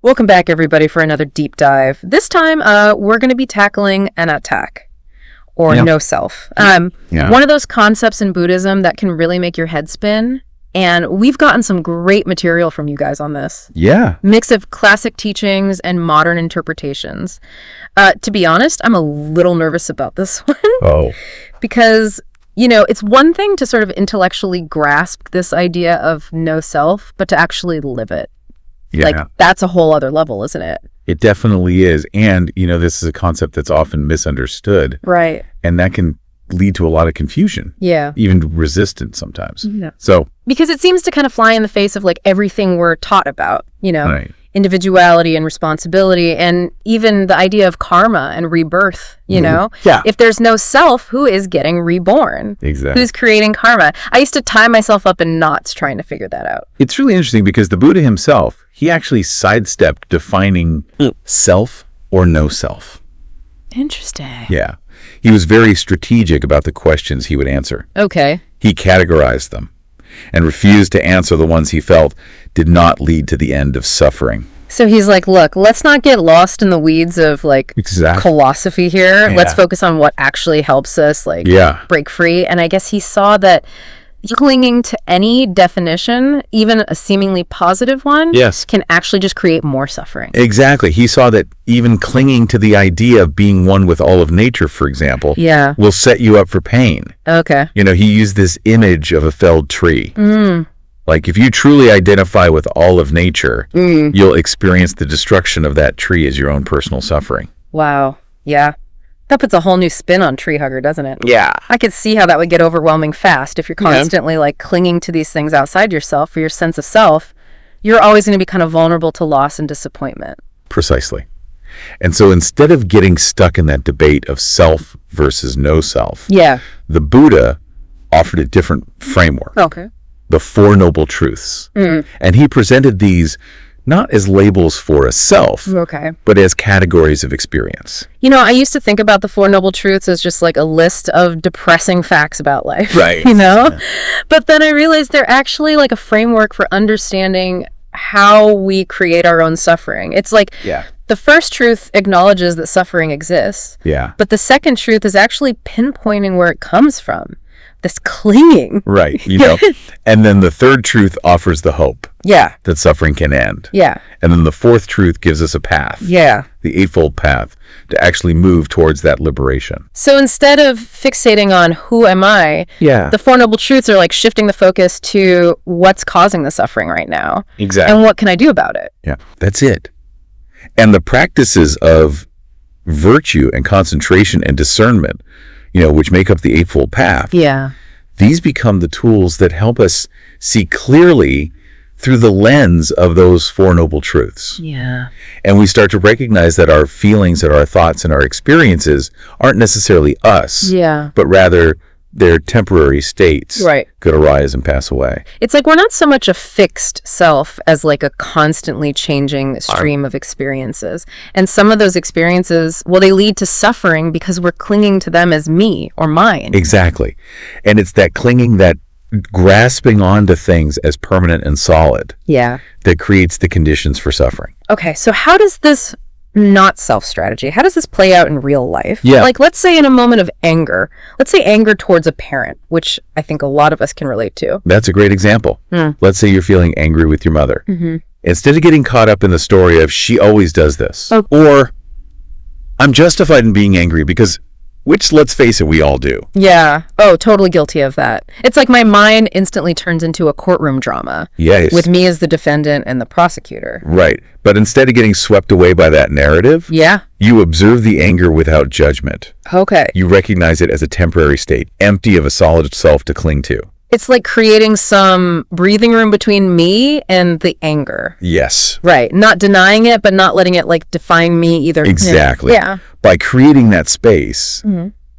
Welcome back, everybody, for another deep dive. This time, we're going to be tackling an attack, or no self. One of those concepts in Buddhism that can really make your head spin. And we've gotten some great material from you guys on this. Yeah. Mix of classic teachings and modern interpretations. To be honest, I'm a little nervous about this one. Oh. Because, you know, it's one thing to sort of intellectually grasp this idea of no self, but to actually live it. Yeah. Like, that's a whole other level, isn't it? It definitely is. And, you know, this is a concept that's often misunderstood. Right. And that can lead to a lot of confusion. Yeah. Even resistance sometimes. Yeah. So. Because it seems to kind of fly in the face of, like, everything we're taught about, you know? Right. Individuality and responsibility, and even the idea of karma and rebirth, you know? Yeah. If there's no self, who is getting reborn? Exactly. Who's creating karma? I used to tie myself up in knots trying to figure that out. It's really interesting because the Buddha himself, he actually sidestepped defining self or no self. Interesting. Yeah. He was very strategic about the questions he would answer. Okay. He categorized them and refused to answer the ones he felt did not lead to the end of suffering. So he's like, look, let's not get lost in the weeds of, like, Exactly. philosophy here. Yeah. Let's focus on what actually helps us, like, break free. And I guess he saw that clinging to any definition, even a seemingly positive one, can actually just create more suffering. Exactly. He saw that even clinging to the idea of being one with all of nature, for example, will set you up for pain. Okay. You know, he used this image of a felled tree. Like, if you truly identify with all of nature, you'll experience the destruction of that tree as your own personal suffering. Wow. Yeah. That puts a whole new spin on tree hugger, doesn't it? Yeah. I could see how that would get overwhelming fast if you're constantly like clinging to these things outside yourself for your sense of self. You're always going to be kind of vulnerable to loss and disappointment. Precisely. And so instead of getting stuck in that debate of self versus no self, the Buddha offered a different framework. Okay. The Four Noble Truths. And he presented these not as labels for a self, but as categories of experience. You know, I used to think about the Four Noble Truths as just like a list of depressing facts about life. Right. You know? Yeah. But then I realized they're actually like a framework for understanding how we create our own suffering. It's like the first truth acknowledges that suffering exists. Yeah. But the second truth is actually pinpointing where it comes from. This clinging. Right. You know, and then the third truth offers the hope. Yeah. That suffering can end. Yeah. And then the fourth truth gives us a path. Yeah. The Eightfold Path to actually move towards that liberation. So instead of fixating on who am I, the Four Noble Truths are like shifting the focus to what's causing the suffering right now. Exactly. And what can I do about it? Yeah. That's it. And the practices of virtue and concentration and discernment, you know, which make up the Eightfold Path. Yeah. These become the tools that help us see clearly through the lens of those Four Noble Truths. Yeah. And we start to recognize that our feelings and our thoughts and our experiences aren't necessarily us, but rather they're temporary states could arise and pass away. It's like we're not so much a fixed self as like a constantly changing stream of experiences. And some of those experiences, well, they lead to suffering because we're clinging to them as me or mine. Exactly. And it's that clinging, that grasping onto things as permanent and solid that creates the conditions for suffering. Okay, so how does this not self strategy, how does this play out in real life? Like, let's say in a moment of anger, let's say anger towards a parent, which I think a lot of us can relate to. That's a great example. Let's say you're feeling angry with your mother. Instead of getting caught up in the story of she always does this, or I'm justified in being angry because, which, let's face it, we all do. Yeah. Oh, totally guilty of that. It's like my mind instantly turns into a courtroom drama. Yes. With me as the defendant and the prosecutor. Right. But instead of getting swept away by that narrative, you observe the anger without judgment. Okay. You recognize it as a temporary state, empty of a solid self to cling to. It's like creating some breathing room between me and the anger. Yes. Right. Not denying it, but not letting it like define me either. Exactly. Yeah. By creating that space,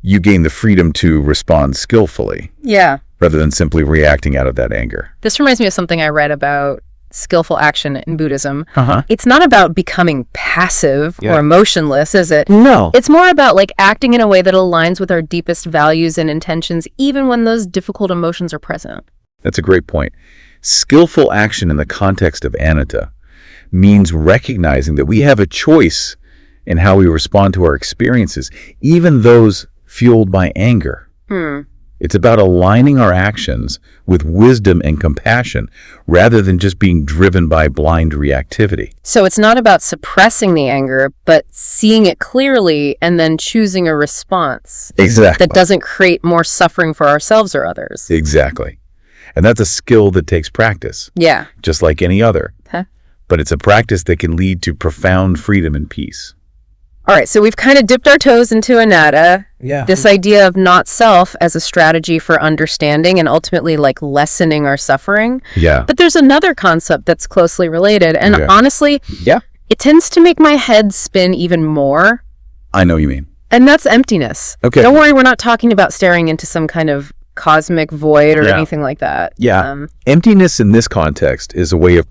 you gain the freedom to respond skillfully. Yeah. Rather than simply reacting out of that anger. This reminds me of something I read about skillful action in Buddhism. It's not about becoming passive or emotionless, is it? No. It's more about like acting in a way that aligns with our deepest values and intentions, even when those difficult emotions are present. That's a great point. Skillful action in the context of anatta means recognizing that we have a choice in how we respond to our experiences, even those fueled by anger. It's about aligning our actions with wisdom and compassion rather than just being driven by blind reactivity. So it's not about suppressing the anger, but seeing it clearly and then choosing a response. Exactly. That doesn't create more suffering for ourselves or others. Exactly. And that's a skill that takes practice. Yeah. Just like any other. But it's a practice that can lead to profound freedom and peace. All right, so we've kind of dipped our toes into anatta. Yeah. This idea of not self as a strategy for understanding and ultimately like lessening our suffering. Yeah. But there's another concept that's closely related. And honestly, it tends to make my head spin even more. I know what you mean. And that's emptiness. Okay. Don't worry, we're not talking about staring into some kind of cosmic void or anything like that. Yeah. Emptiness in this context is a way of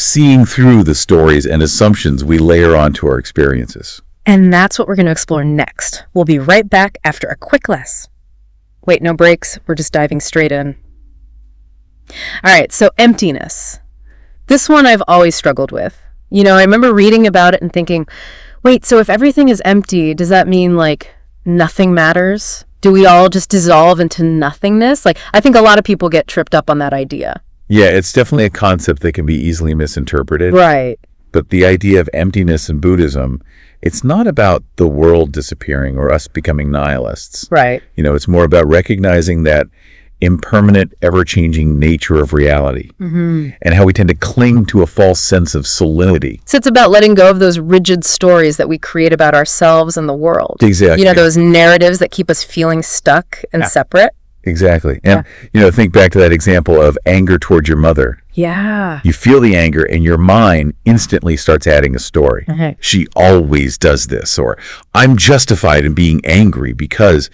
seeing through the stories and assumptions we layer onto our experiences. And that's what we're going to explore next. We'll be right back after a quick lesson. Wait, no breaks. We're just diving straight in. All right, so emptiness. This one I've always struggled with. You know, I remember reading about it and thinking, wait, so if everything is empty, does that mean like nothing matters? Do we all just dissolve into nothingness? Like, I think a lot of people get tripped up on that idea. Yeah, it's definitely a concept that can be easily misinterpreted. Right. But the idea of emptiness in Buddhism, it's not about the world disappearing or us becoming nihilists. Right. You know, it's more about recognizing that impermanent, ever-changing nature of reality and how we tend to cling to a false sense of solidity. So it's about letting go of those rigid stories that we create about ourselves and the world. Exactly. You know, those narratives that keep us feeling stuck and separate. Exactly. And, you know, think back to that example of anger towards your mother. Yeah. You feel the anger and your mind instantly starts adding a story. She always does this, or I'm justified in being angry because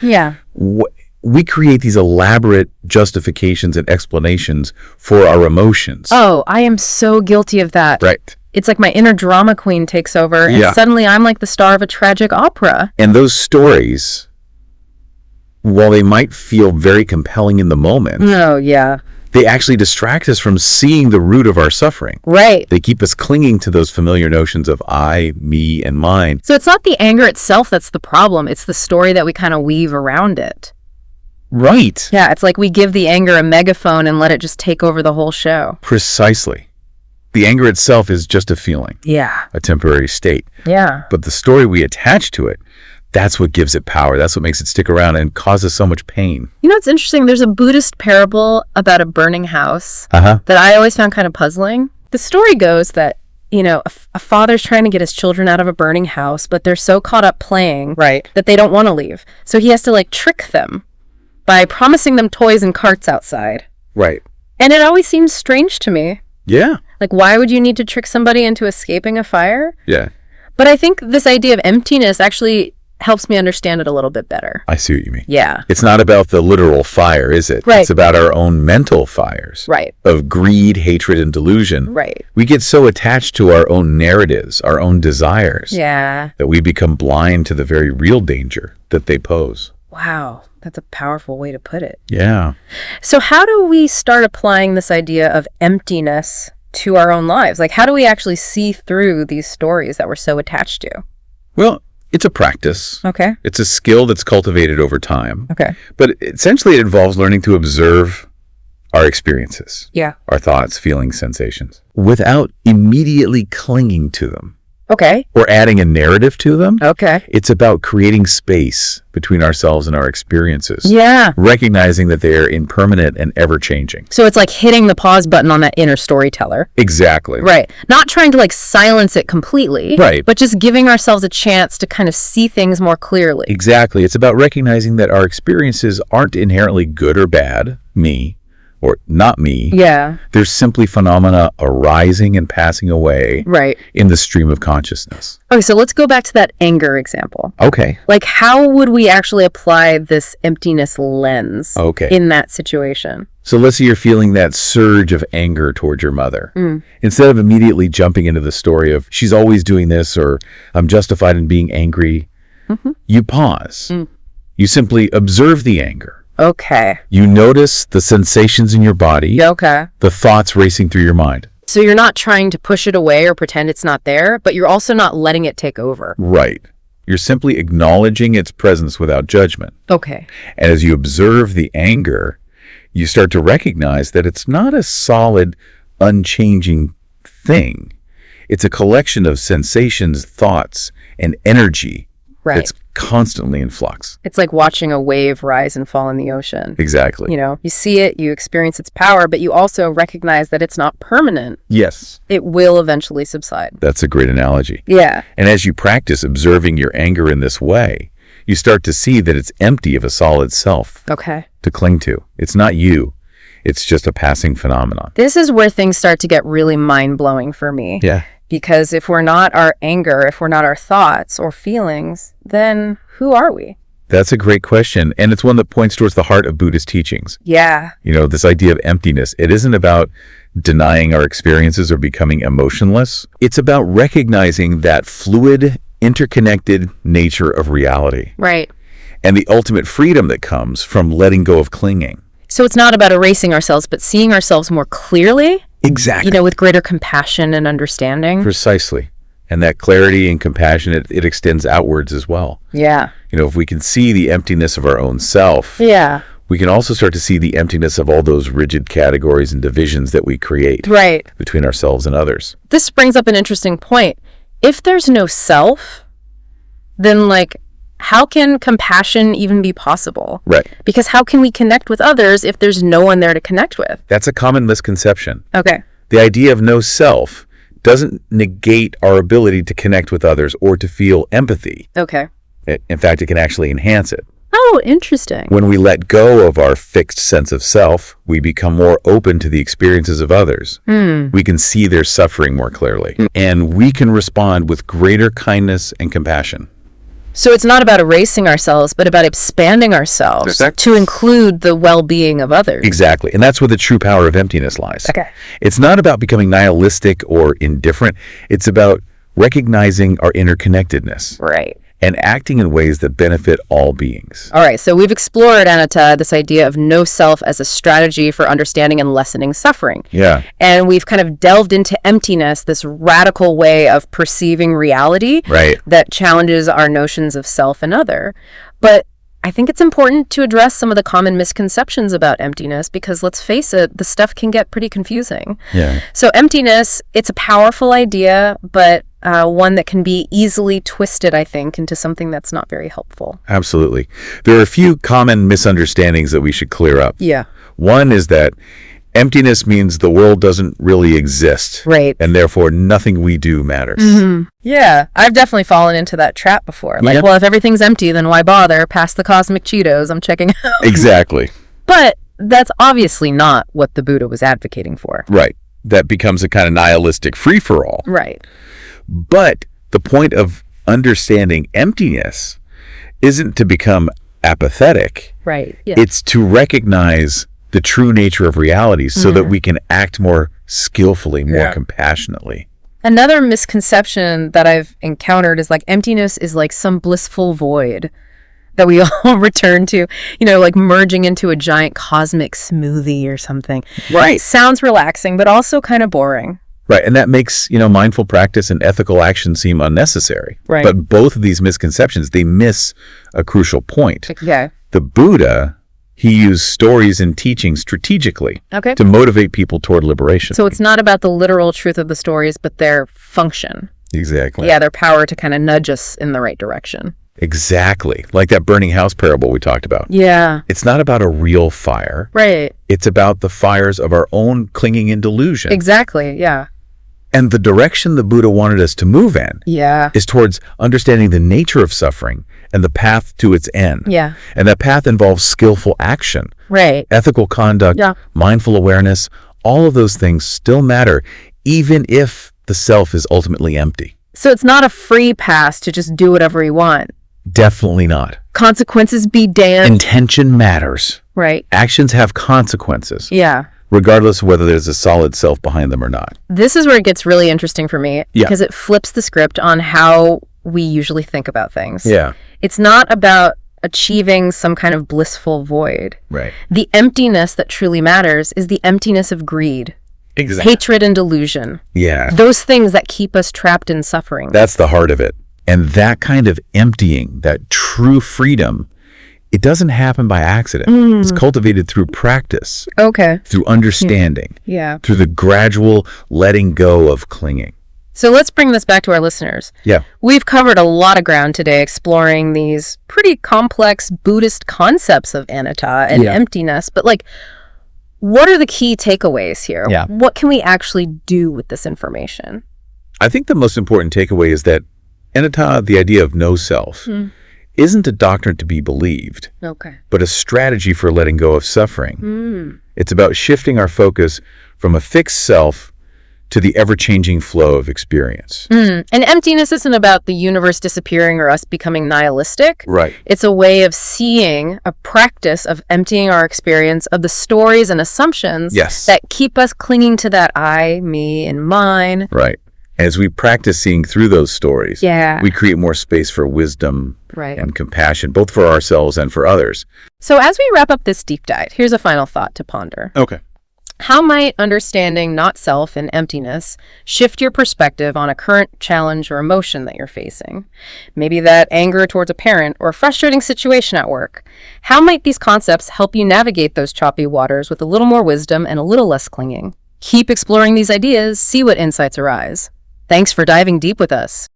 we create these elaborate justifications and explanations for our emotions. Oh, I am so guilty of that. Right. It's like my inner drama queen takes over and suddenly I'm like the star of a tragic opera. And those stories, while they might feel very compelling in the moment, they actually distract us from seeing the root of our suffering. Right. They keep us clinging to those familiar notions of I, me, and mine. So it's not the anger itself that's the problem. It's the story that we kind of weave around it. Right. Yeah, it's like we give the anger a megaphone and let it just take over the whole show. Precisely. The anger itself is just a feeling. Yeah. A temporary state. Yeah. But the story we attach to it, that's what gives it power. That's what makes it stick around and causes so much pain. You know, it's interesting. There's a Buddhist parable about a burning house that I always found kind of puzzling. The story goes that, you know, a father's trying to get his children out of a burning house, but they're so caught up playing that they don't want to leave. So he has to like trick them by promising them toys and carts outside. Right. And it always seems strange to me. Yeah. Like, why would you need to trick somebody into escaping a fire? Yeah. But I think this idea of emptiness actually helps me understand it a little bit better. I see what you mean. Yeah. It's not about the literal fire, is it? Right. It's about our own mental fires. Right. Of greed, hatred, and delusion. Right. We get so attached to our own narratives, our own desires. Yeah. That we become blind to the very real danger that they pose. Wow. That's a powerful way to put it. Yeah. So how do we start applying this idea of emptiness to our own lives? Like, how do we actually see through these stories that we're so attached to? Well, it's a practice. Okay. It's a skill that's cultivated over time. Okay. But essentially it involves learning to observe our experiences. Yeah. Our thoughts, feelings, sensations, without immediately clinging to them. Okay. Or adding a narrative to them. Okay. It's about creating space between ourselves and our experiences. Yeah. Recognizing that they are impermanent and ever-changing. So it's like hitting the pause button on that inner storyteller. Exactly. Right. Not trying to like silence it completely. Right. But just giving ourselves a chance to kind of see things more clearly. Exactly. It's about recognizing that our experiences aren't inherently good or bad, me, or not me. Yeah. They're simply phenomena arising and passing away in the stream of consciousness. Okay, so let's go back to that anger example. Okay. Like, how would we actually apply this emptiness lens in that situation? So let's say you're feeling that surge of anger towards your mother. Instead of immediately jumping into the story of she's always doing this or I'm justified in being angry, you pause. You simply observe the anger. Okay. You notice the sensations in your body. Okay. The thoughts racing through your mind. So you're not trying to push it away or pretend it's not there, but you're also not letting it take over. Right. You're simply acknowledging its presence without judgment. Okay. And as you observe the anger, you start to recognize that it's not a solid, unchanging thing. It's a collection of sensations, thoughts, and energy that's constantly in flux. It's like watching a wave rise and fall in the ocean. Exactly. You know, you see it, you experience its power, but you also recognize that it's not permanent. Yes. It will eventually subside. That's a great analogy. Yeah. And as you practice observing your anger in this way, you start to see that it's empty of a solid self to cling to. It's not you. It's just a passing phenomenon. This is where things start to get really mind-blowing for me. Yeah. Because if we're not our anger, if we're not our thoughts or feelings, then who are we? That's a great question. And it's one that points towards the heart of Buddhist teachings. Yeah. You know, this idea of emptiness. It isn't about denying our experiences or becoming emotionless. It's about recognizing that fluid, interconnected nature of reality. Right. And the ultimate freedom that comes from letting go of clinging. So it's not about erasing ourselves, but seeing ourselves more clearly. Exactly. You know, with greater compassion and understanding. Precisely. And that clarity and compassion, it extends outwards as well. Yeah. You know, if we can see the emptiness of our own self, we can also start to see the emptiness of all those rigid categories and divisions that we create between ourselves and others. This brings up an interesting point. If there's no self, then how can compassion even be possible? Right. Because how can we connect with others if there's no one there to connect with? That's a common misconception. Okay. The idea of no self doesn't negate our ability to connect with others or to feel empathy. Okay. In fact, it can actually enhance it. Oh, interesting. When we let go of our fixed sense of self, we become more open to the experiences of others. We can see their suffering more clearly, and we can respond with greater kindness and compassion. So it's not about erasing ourselves, but about expanding ourselves to include the well-being of others. Exactly. And that's where the true power of emptiness lies. Okay. It's not about becoming nihilistic or indifferent. It's about recognizing our interconnectedness. Right. And acting in ways that benefit all beings. All right, so we've explored, Anatta, this idea of no self as a strategy for understanding and lessening suffering. Yeah. And we've kind of delved into emptiness, this radical way of perceiving reality that challenges our notions of self and other. But I think it's important to address some of the common misconceptions about emptiness because, let's face it, the stuff can get pretty confusing. Yeah. So emptiness, it's a powerful idea, but one that can be easily twisted, I think, into something that's not very helpful. Absolutely. There are a few common misunderstandings that we should clear up. Yeah. One is that emptiness means the world doesn't really exist. Right. And therefore, nothing we do matters. Mm-hmm. Yeah, I've definitely fallen into that trap before. Well, if everything's empty, then why bother? Pass the cosmic Cheetos, I'm checking out. Exactly. But that's obviously not what the Buddha was advocating for. Right. That becomes a kind of nihilistic free-for-all. Right. But the point of understanding emptiness isn't to become apathetic. Right. Yeah. It's to recognize the true nature of reality so that we can act more skillfully, more compassionately. Another misconception that I've encountered is emptiness is like some blissful void that we all return to, like merging into a giant cosmic smoothie or something. Right. It sounds relaxing, but also kind of boring. Right. And that makes, mindful practice and ethical action seem unnecessary. Right. But both of these misconceptions, they miss a crucial point. Okay. The Buddha, he used stories and teaching strategically to motivate people toward liberation. So it's not about the literal truth of the stories, but their function. Exactly. Yeah, their power to kind of nudge us in the right direction. Exactly. Like that burning house parable we talked about. Yeah. It's not about a real fire. Right. It's about the fires of our own clinging in delusion. Exactly. Yeah. And the direction the Buddha wanted us to move in is towards understanding the nature of suffering and the path to its end. Yeah. And that path involves skillful action, ethical conduct, mindful awareness. All of those things still matter, even if the self is ultimately empty. So it's not a free pass to just do whatever you want. Definitely not. Consequences be damned. Intention matters. Right. Actions have consequences. Yeah. Regardless of whether there's a solid self behind them or not. This is where it gets really interesting for me because it flips the script on how we usually think about things. Yeah. It's not about achieving some kind of blissful void. Right. The emptiness that truly matters is the emptiness of greed. Exactly. Hatred and delusion. Yeah. Those things that keep us trapped in suffering. That's the heart of it. And that kind of emptying, that true freedom, it doesn't happen by accident. It's cultivated through practice. Okay. Through understanding. Yeah. Through the gradual letting go of clinging. So let's bring this back to our listeners. Yeah. We've covered a lot of ground today exploring these pretty complex Buddhist concepts of anatta and emptiness. But what are the key takeaways here? Yeah. What can we actually do with this information? I think the most important takeaway is that anatta, the idea of no self, isn't a doctrine to be believed, but a strategy for letting go of suffering. It's about shifting our focus from a fixed self to the ever-changing flow of experience. And emptiness isn't about the universe disappearing or us becoming nihilistic. Right. It's a way of seeing, a practice of emptying our experience of the stories and assumptions that keep us clinging to that I, me, and mine. Right. As we practice seeing through those stories, we create more space for wisdom and compassion, both for ourselves and for others. So as we wrap up this deep dive, here's a final thought to ponder. Okay. How might understanding not self and emptiness shift your perspective on a current challenge or emotion that you're facing? Maybe that anger towards a parent or a frustrating situation at work. How might these concepts help you navigate those choppy waters with a little more wisdom and a little less clinging? Keep exploring these ideas, see what insights arise. Thanks for diving deep with us.